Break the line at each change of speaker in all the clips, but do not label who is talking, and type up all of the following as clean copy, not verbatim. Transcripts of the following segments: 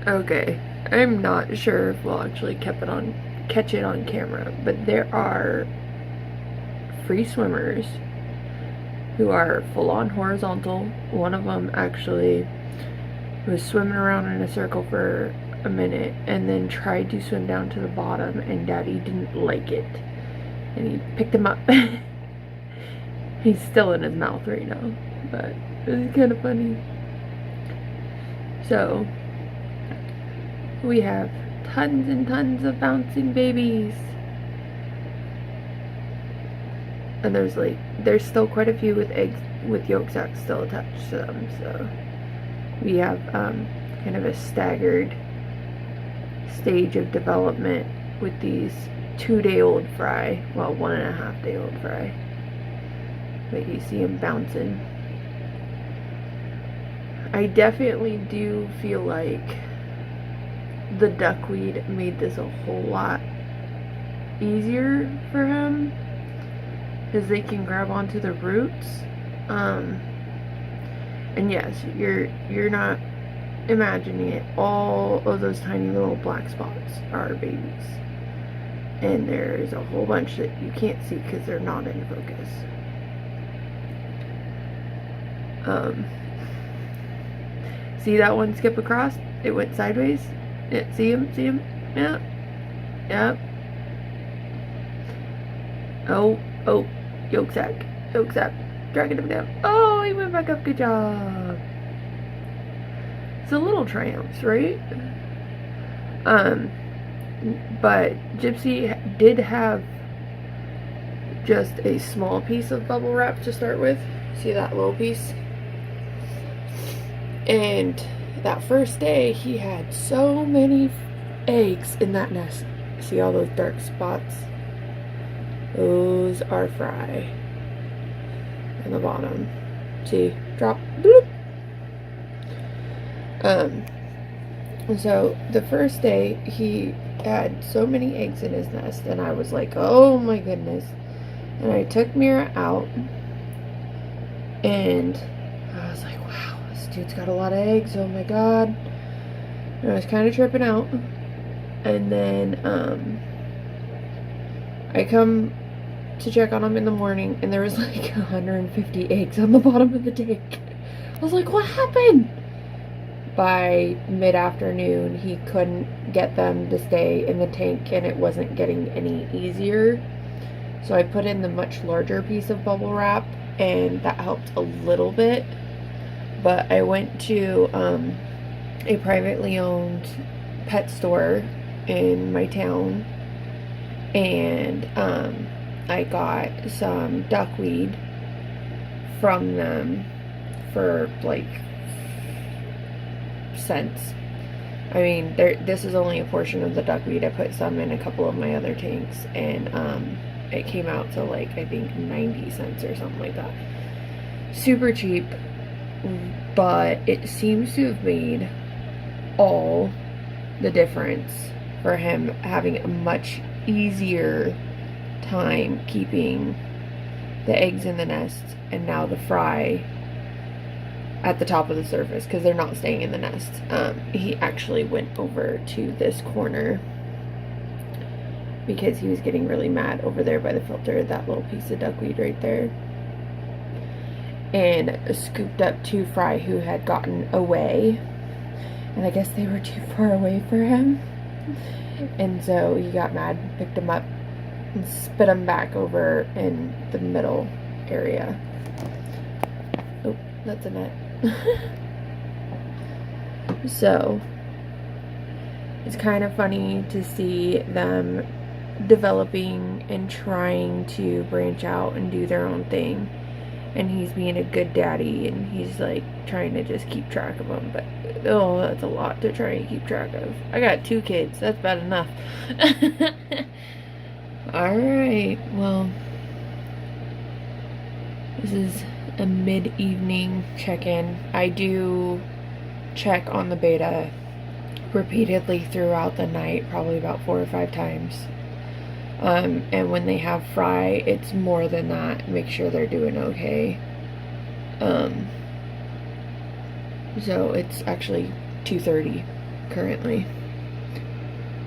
Okay, I'm not sure if we'll actually catch it on camera, but there are free swimmers who are full-on horizontal. One of them actually was swimming around in a circle for a minute and then tried to swim down to the bottom, and Daddy didn't like it and he picked him up. He's still in his mouth right now, but it was kind of funny. So we have tons and tons of bouncing babies, and there's still quite a few with eggs with yolk sacs still attached to them. So we have kind of a staggered stage of development with these 2-day-old fry, well, 1.5-day-old fry. But you see them bouncing. I definitely do feel like the duckweed made this a whole lot easier for him, because they can grab onto the roots. And yes, you're not imagining it. All of those tiny little black spots are babies, and there's a whole bunch that you can't see because they're not in focus. See that one skip across? It went sideways. Yeah, see him? See him? Yeah. Yep. Oh, yolk sac. Dragging him down. Oh, he went back up. Good job. It's a little triumphs, right? But Gypsy did have just a small piece of bubble wrap to start with. See that little piece? And that first day, he had so many eggs in that nest. See all those dark spots? Those are fry. In the bottom. See? Drop. Bloop. So the first day, he had so many eggs in his nest, and I was like, oh my goodness. And I took Mirra out, and I was like, wow, this dude's got a lot of eggs, oh my god. And I was kind of tripping out. And then I come to check on him in the morning, and there was like 150 eggs on the bottom of the tank. I was like, what happened? By mid-afternoon, he couldn't get them to stay in the tank, and it wasn't getting any easier. So I put in the much larger piece of bubble wrap, and that helped a little bit. But I went to a privately owned pet store in my town, and I got some duckweed from them for like cents. I mean, this is only a portion of the duckweed. I put some in a couple of my other tanks, and it came out to like, I think 90 cents or something like that. Super cheap, but it seems to have made all the difference for him having a much easier time keeping the eggs in the nest, and now the fry at the top of the surface, because they're not staying in the nest. He actually went over to this corner because he was getting really mad over there by the filter, that little piece of duckweed right there, and scooped up 2 fry who had gotten away, and I guess they were too far away for him, and so he got mad, picked them up, and spit them back over in the middle area. Oh, that's a net. So it's kind of funny to see them developing and trying to branch out and do their own thing, and he's being a good daddy, and he's like trying to just keep track of them, but oh, that's a lot to try and keep track of. I got 2 kids, that's bad enough. Alright, well, this is a mid-evening check-in. I do check on the betta repeatedly throughout the night, probably about 4 or 5 times. And when they have fry, it's more than that. Make sure they're doing okay. So it's actually 2:30 currently.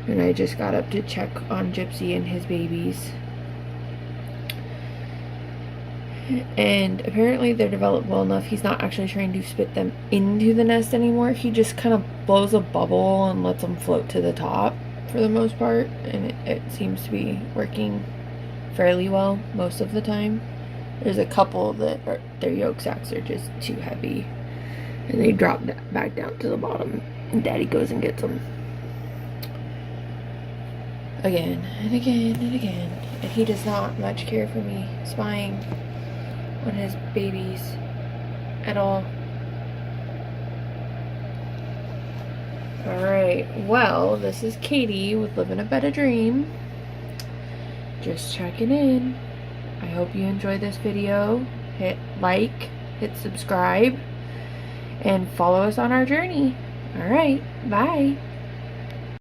And I just got up to check on Gypsy and his babies. And apparently they're developed well enough. He's not actually trying to spit them into the nest anymore. He just kind of blows a bubble and lets them float to the top for the most part. And it seems to be working fairly well most of the time. There's a couple that their yolk sacs are just too heavy. And they drop back down to the bottom. And Daddy goes and gets them. Again and again and again. And he does not much care for me spying on his babies at all. Alright, well, this is Katie with Livin'ABettaDream. Just checking in. I hope you enjoyed this video. Hit like, hit subscribe, and follow us on our journey. Alright, bye.